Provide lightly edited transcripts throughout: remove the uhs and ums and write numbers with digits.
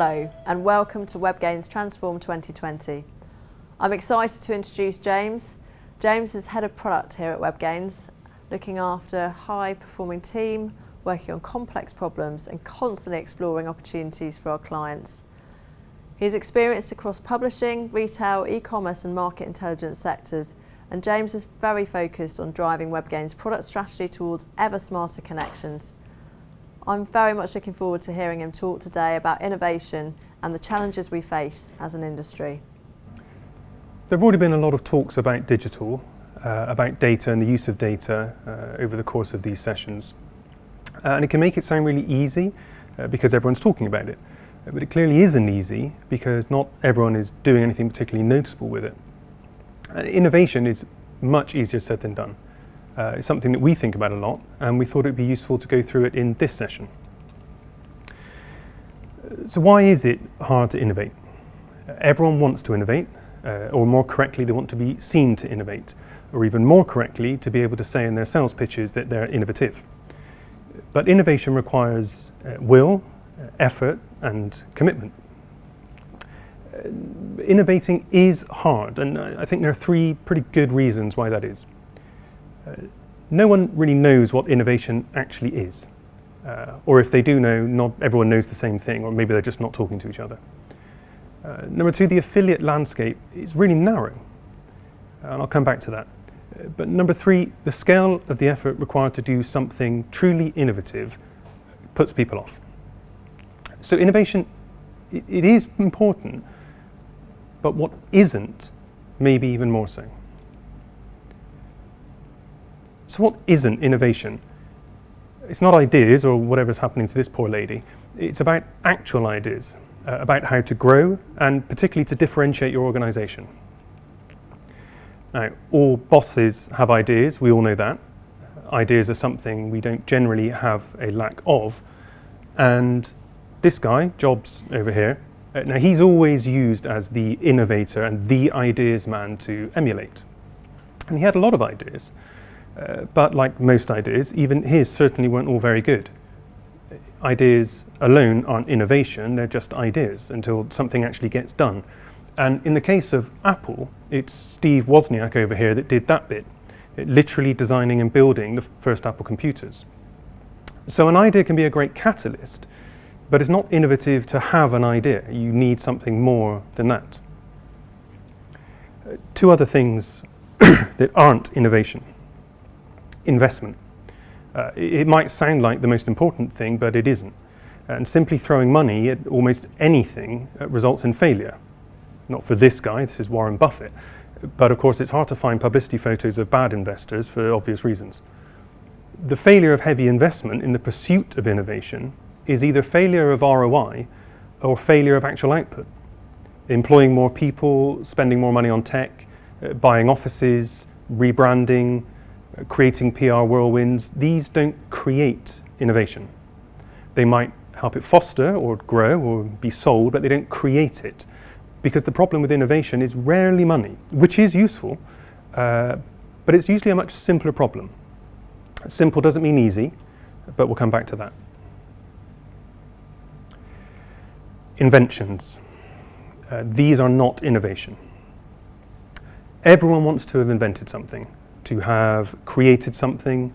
Hello and welcome to Webgains Transform 2020. I'm excited to introduce James. James is Head of Product here at Webgains, looking after a high-performing team, working on complex problems and constantly exploring opportunities for our clients. He is experienced across publishing, retail, e-commerce and market intelligence sectors, and James is very focused on driving Webgains' product strategy towards ever smarter connections. I'm very much looking forward to hearing him talk today about innovation and the challenges we face as an industry. There have already been a lot of talks about digital, about data and the use of data over the course of these sessions. And it can make it sound really easy because everyone's talking about it. But it clearly isn't easy because not everyone is doing anything particularly noticeable with it. Innovation is much easier said than done. It's something that we think about a lot, and we thought it would be useful to go through it in this session. So why is it hard to innovate? Everyone wants to innovate, or more correctly, they want to be seen to innovate, or even more correctly, to be able to say in their sales pitches that they're innovative. But innovation requires will, effort, and commitment. Innovating is hard, and I think there are three pretty good reasons why that is. No one really knows what innovation actually is. Or if they do know, not everyone knows the same thing, or maybe they're just not talking to each other. Number two, the affiliate landscape is really narrow, and I'll come back to that. But number three, the scale of the effort required to do something truly innovative puts people off. So innovation, it is important, but what isn't, maybe even more so. So what isn't innovation? It's not ideas or whatever's happening to this poor lady. It's about actual ideas, about how to grow and particularly to differentiate your organization. Now, all bosses have ideas, we all know that. Ideas are something we don't generally have a lack of. And this guy, Jobs over here, now he's always used as the innovator and the ideas man to emulate. And he had a lot of ideas. But like most ideas, even his certainly weren't all very good. Ideas alone aren't innovation, they're just ideas until something actually gets done. And in the case of Apple, it's Steve Wozniak over here that did that bit, literally designing and building the first Apple computers. So an idea can be a great catalyst, but it's not innovative to have an idea. You need something more than that. Two other things that aren't innovation. Investment. It might sound like the most important thing, but it isn't. And simply throwing money at almost anything results in failure. Not for this guy, this is Warren Buffett. But of course, it's hard to find publicity photos of bad investors for obvious reasons. The failure of heavy investment in the pursuit of innovation is either failure of ROI or failure of actual output. Employing more people, spending more money on tech, buying offices, rebranding, creating PR whirlwinds, these don't create innovation. They might help it foster or grow or be sold, but they don't create it. Because the problem with innovation is rarely money, which is useful, but it's usually a much simpler problem. Simple doesn't mean easy, but we'll come back to that. Inventions. These are not innovation. Everyone wants to have invented something, to have created something,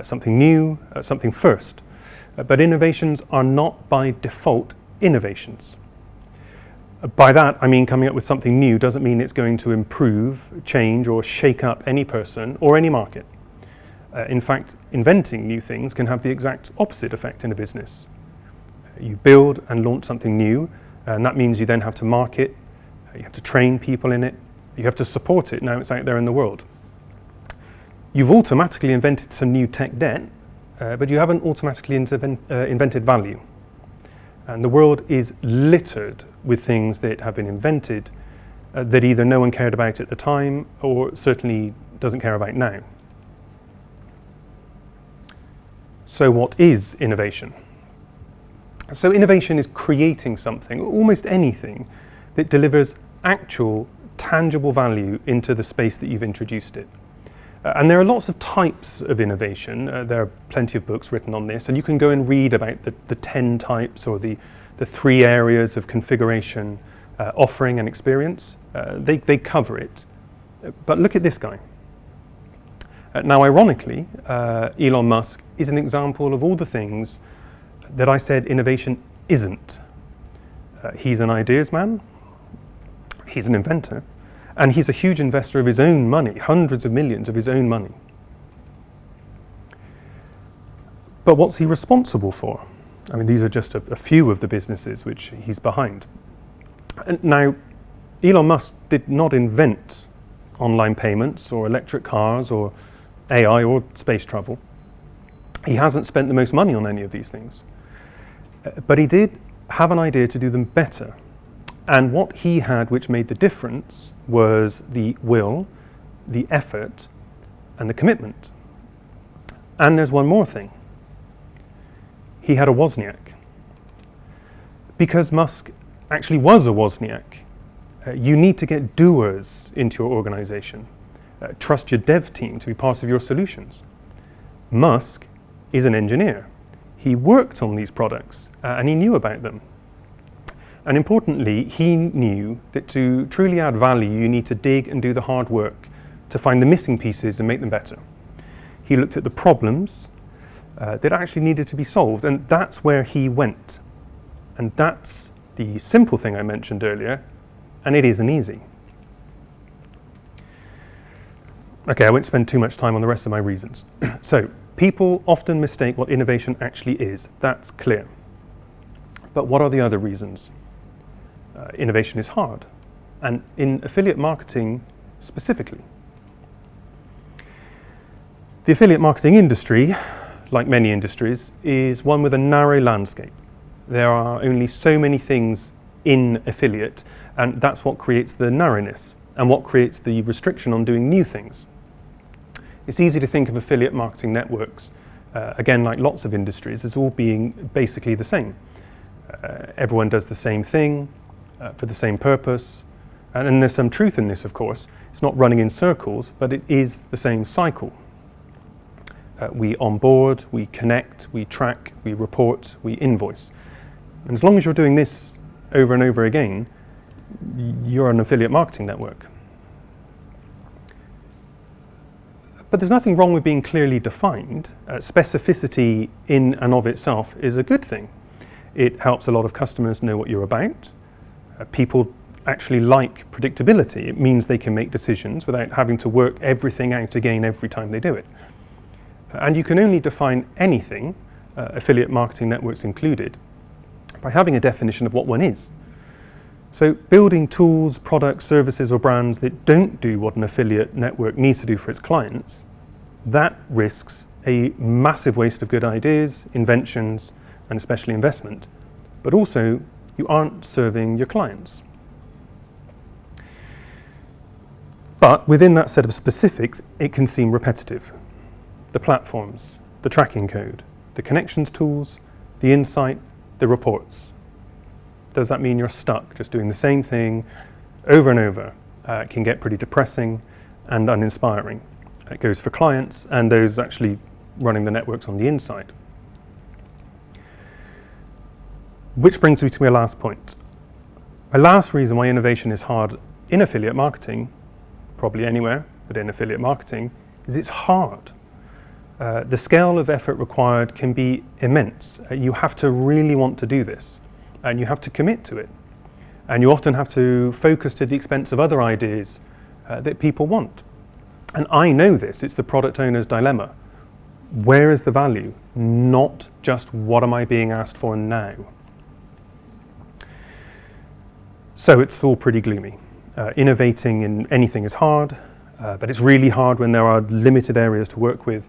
something new, something first. But innovations are not by default innovations. By that, I mean coming up with something new doesn't mean it's going to improve, change, or shake up any person or any market. In fact, inventing new things can have the exact opposite effect in a business. You build and launch something new, and that means you then have to market, you have to train people in it, you have to support it now it's out there in the world. You've automatically invented some new tech debt, but you haven't automatically invented value. And the world is littered with things that have been invented that either no one cared about at the time or certainly doesn't care about now. So what is innovation? So innovation is creating something, almost anything, that delivers actual, tangible value into the space that you've introduced it. And there are lots of types of innovation. There are plenty of books written on this, and you can go and read about the 10 types or the the 3 areas of configuration, offering and experience. They cover it. But look at this guy. Now, ironically, Elon Musk is an example of all the things that I said innovation isn't. He's an ideas man, he's an inventor, and he's a huge investor of his own money, hundreds of millions of his own money. But what's he responsible for? I mean, these are just a few of the businesses which he's behind. And now, Elon Musk did not invent online payments or electric cars or AI or space travel. He hasn't spent the most money on any of these things. But he did have an idea to do them better. And what he had which made the difference was the will, the effort, and the commitment. And there's one more thing. He had a Wozniak. Because Musk actually was a Wozniak, you need to get doers into your organization. Trust your dev team to be part of your solutions. Musk is an engineer. He worked on these products and he knew about them. And importantly, he knew that to truly add value, you need to dig and do the hard work to find the missing pieces and make them better. He looked at the problems that actually needed to be solved, and that's where he went. And that's the simple thing I mentioned earlier, and it isn't easy. Okay, I won't spend too much time on the rest of my reasons. So, people often mistake what innovation actually is. That's clear. But what are the other reasons? Innovation is hard, and in affiliate marketing specifically. The affiliate marketing industry, like many industries, is one with a narrow landscape. There are only so many things in affiliate, and that's what creates the narrowness and what creates the restriction on doing new things. It's easy to think of affiliate marketing networks, again, like lots of industries, as all being basically the same. Everyone does the same thing for the same purpose, and there's some truth in this, of course. It's not running in circles, but it is the same cycle. We onboard, we connect, we track, we report, we invoice. And as long as you're doing this over and over again, you're an affiliate marketing network. But there's nothing wrong with being clearly defined. Specificity in and of itself is a good thing. It helps a lot of customers know what you're about. People actually like predictability. It means they can make decisions without having to work everything out again every time they do it. And you can only define anything, affiliate marketing networks included, by having a definition of what one is. So building tools, products, services or brands that don't do what an affiliate network needs to do for its clients, that risks a massive waste of good ideas, inventions, and especially investment. But also, you aren't serving your clients. But within that set of specifics, it can seem repetitive. The platforms, the tracking code, the connections tools, the insight, the reports. Does that mean you're stuck just doing the same thing over and over? It can get pretty depressing and uninspiring. It goes for clients and those actually running the networks on the inside. Which brings me to my last point. My last reason why innovation is hard in affiliate marketing, probably anywhere, but in affiliate marketing, is it's hard. The scale of effort required can be immense. You have to really want to do this, and you have to commit to it. And you often have to focus to the expense of other ideas that people want. And I know this, it's the product owner's dilemma. Where is the value? Not just what am I being asked for now? So it's all pretty gloomy. Innovating in anything is hard, but it's really hard when there are limited areas to work with.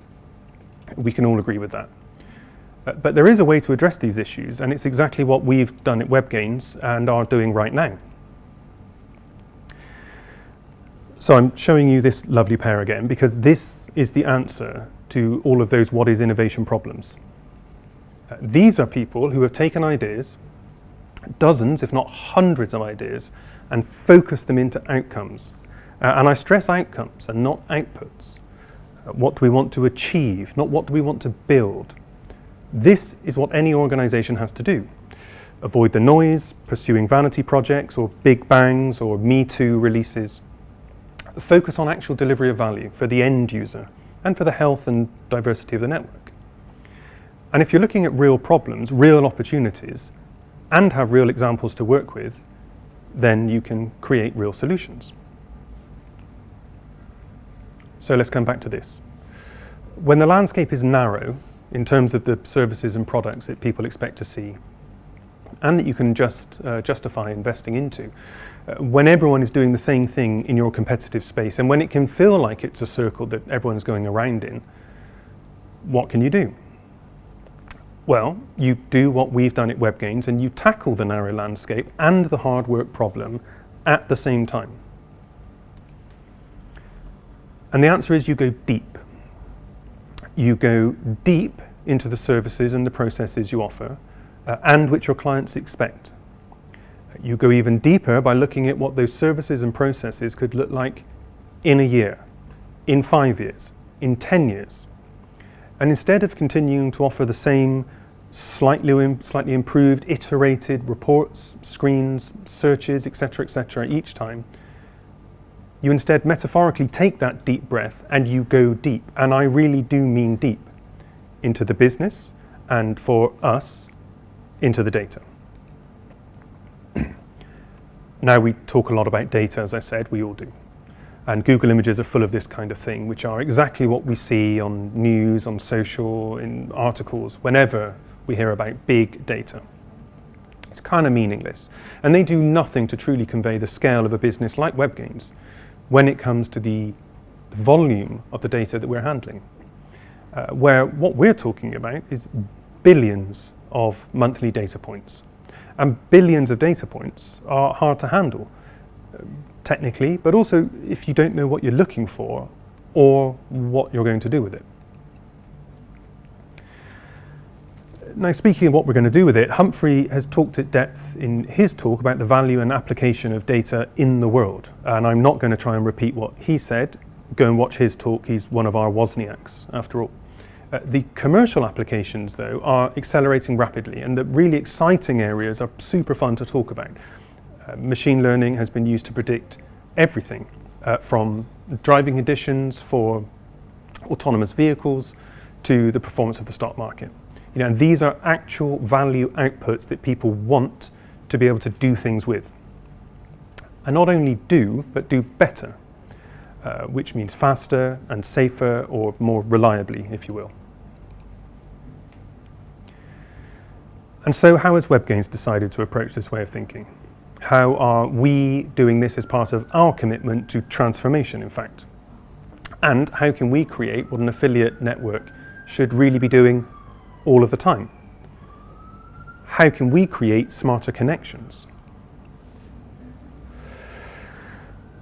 We can all agree with that. But there is a way to address these issues, and it's exactly what we've done at Webgains and are doing right now. So I'm showing you this lovely pair again, because this is the answer to all of those what is innovation problems. These are people who have taken ideas, dozens, if not hundreds of ideas, and focused them into outcomes. And I stress outcomes and not outputs. What do we want to achieve, not what do we want to build. This is what any organization has to do. avoid the noise, pursuing vanity projects or big bangs or Me Too releases. Focus on actual delivery of value for the end user and for the health and diversity of the network. And if you're looking at real problems, real opportunities, and have real examples to work with, then you can create real solutions. So let's come back to this. When the landscape is narrow in terms of the services and products that people expect to see, and that you can justify investing into, when everyone is doing the same thing in your competitive space, and when it can feel like it's a circle that everyone's going around in, what can you do? Well, you do what we've done at Webgains, and you tackle the narrow landscape and the hard work problem at the same time. And the answer is you go deep. You go deep into the services and the processes you offer, and which your clients expect. You go even deeper by looking at what those services and processes could look like in a year, in 5 years, in 10 years. And instead of continuing to offer the same slightly improved, iterated reports, screens, searches, etc., each time, you instead metaphorically take that deep breath and you go deep, and I really do mean deep, into the business, and for us, into the data. Now, we talk a lot about data, as I said, we all do. And Google Images are full of this kind of thing, which are exactly what we see on news, on social, in articles, whenever we hear about big data. It's kind of meaningless. And they do nothing to truly convey the scale of a business like Webgains when it comes to the volume of the data that we're handling. Where what we're talking about is billions of monthly data points. And billions of data points are hard to handle, technically, but also if you don't know what you're looking for or what you're going to do with it. Now, speaking of what we're going to do with it, Humphrey has talked at depth in his talk about the value and application of data in the world. And I'm not going to try and repeat what he said. Go and watch his talk. He's one of our Wozniaks, after all. The commercial applications, though, are accelerating rapidly, and the really exciting areas are super fun to talk about. Machine learning has been used to predict everything, from driving conditions for autonomous vehicles to the performance of the stock market. And these are actual value outputs that people want to be able to do things with. And not only do, but do better, which means faster and safer, or more reliably, if you will. And so how has Webgains decided to approach this way of thinking? How are we doing this as part of our commitment to transformation, in fact? And how can we create what an affiliate network should really be doing all of the time? How can we create smarter connections?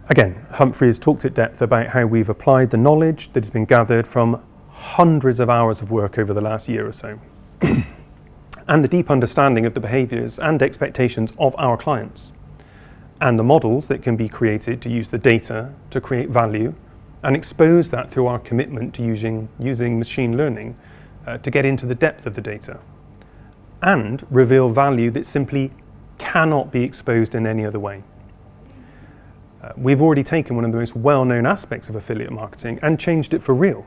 Again, Humphrey has talked at depth about how we've applied the knowledge that has been gathered from hundreds of hours of work over the last year or so, and the deep understanding of the behaviours and expectations of our clients, and the models that can be created to use the data to create value, and expose that through our commitment to using machine learning to get into the depth of the data, and reveal value that simply cannot be exposed in any other way. We've already taken one of the most well-known aspects of affiliate marketing and changed it for real.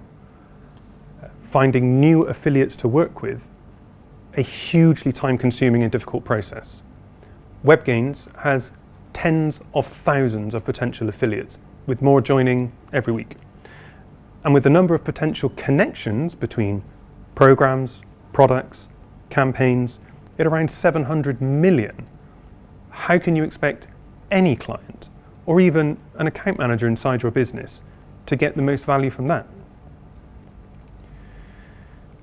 Finding new affiliates to work with, a hugely time-consuming and difficult process. Webgains has tens of thousands of potential affiliates, with more joining every week. And with the number of potential connections between programs, products, campaigns, at around 700 million, how can you expect any client, or even an account manager inside your business, to get the most value from that?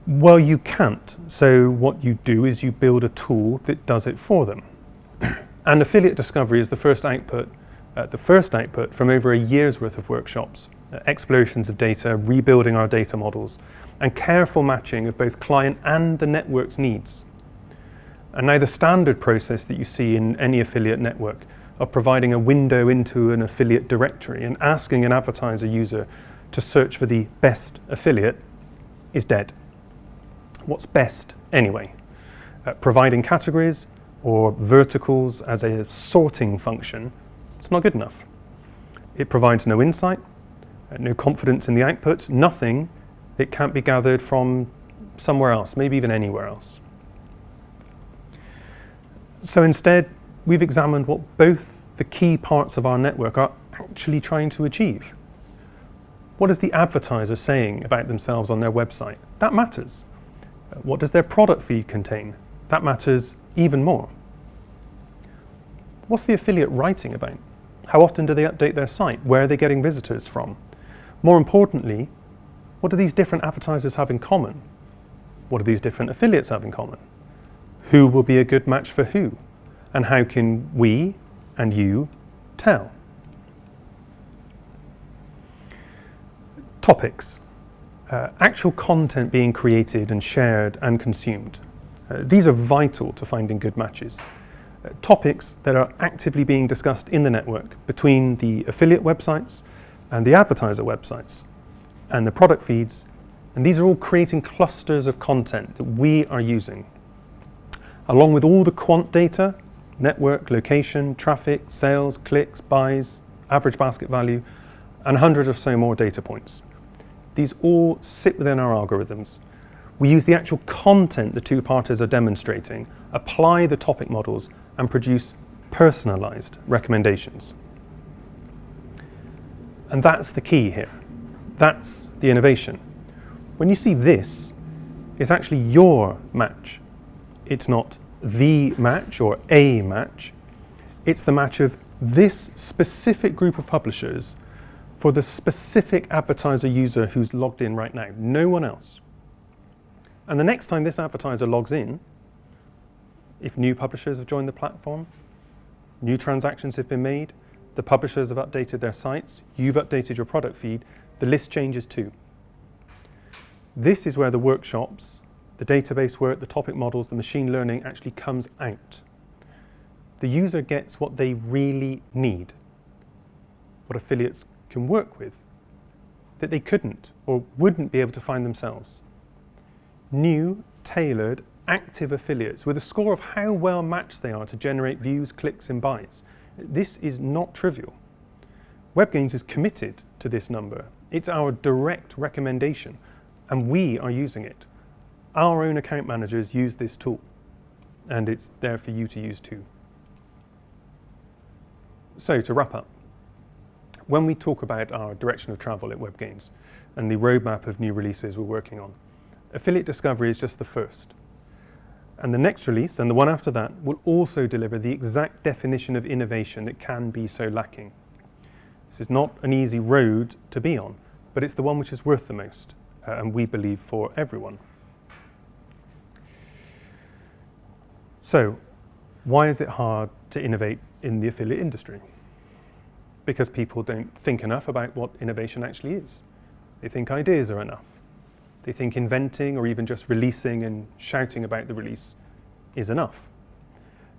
Well, you can't. So what you do is you build a tool that does it for them. And affiliate discovery is the first output from over a year's worth of workshops, explorations of data, rebuilding our data models, and careful matching of both client and the network's needs. And now the standard process that you see in any affiliate network of providing a window into an affiliate directory and asking an advertiser user to search for the best affiliate is dead. What's best anyway? Providing categories, or verticals as a sorting function, it's not good enough. It provides no insight, no confidence in the output, nothing that can't be gathered from somewhere else, maybe even anywhere else. So instead, we've examined what both the key parts of our network are actually trying to achieve. What is the advertiser saying about themselves on their website? That matters. What does their product feed contain? That matters even more. What's the affiliate writing about? How often do they update their site? Where are they getting visitors from? More importantly, what do these different advertisers have in common? What do these different affiliates have in common? Who will be a good match for who? And how can we and you tell? Topics. Actual content being created and shared and consumed. These are vital to finding good matches. Topics that are actively being discussed in the network between the affiliate websites and the advertiser websites and the product feeds, and these are all creating clusters of content that we are using. Along with all the quant data, network, location, traffic, sales, clicks, buys, average basket value, and 100 or so more data points. These all sit within our algorithms. We use the actual content the two parties are demonstrating, apply the topic models, and produce personalized recommendations. And that's the key here. That's the innovation. When you see this, it's actually your match. It's not the match or a match. It's the match of this specific group of publishers for the specific advertiser user who's logged in right now, no one else. And the next time this advertiser logs in, if new publishers have joined the platform, new transactions have been made, the publishers have updated their sites, you've updated your product feed, the list changes too. This is where the workshops, the database work, the topic models, the machine learning actually comes out. The user gets what they really need, what affiliates can work with, that they couldn't or wouldn't be able to find themselves. New, tailored, active affiliates with a score of how well matched they are to generate views, clicks, and buys. This is not trivial. Webgains is committed to this number. It's our direct recommendation, and we are using it. Our own account managers use this tool, and it's there for you to use too. So to wrap up, when we talk about our direction of travel at Webgains and the roadmap of new releases we're working on, affiliate discovery is just the first. And the next release, and the one after that, will also deliver the exact definition of innovation that can be so lacking. This is not an easy road to be on, but it's the one which is worth the most, and we believe for everyone. So, why is it hard to innovate in the affiliate industry? Because people don't think enough about what innovation actually is. They think ideas are enough. They think inventing or even just releasing and shouting about the release is enough.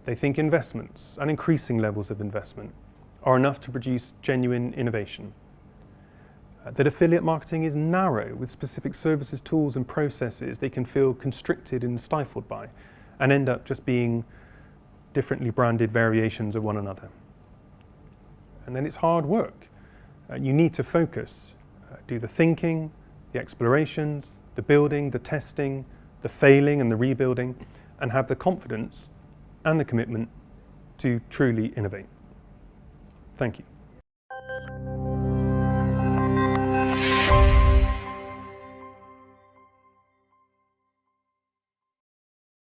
They think investments and increasing levels of investment are enough to produce genuine innovation. That affiliate marketing is narrow with specific services, tools and processes they can feel constricted and stifled by and end up just being differently branded variations of one another. And then it's hard work. You need to focus, do the thinking, the explorations, the building, the testing, the failing and the rebuilding, and have the confidence and the commitment to truly innovate. Thank you.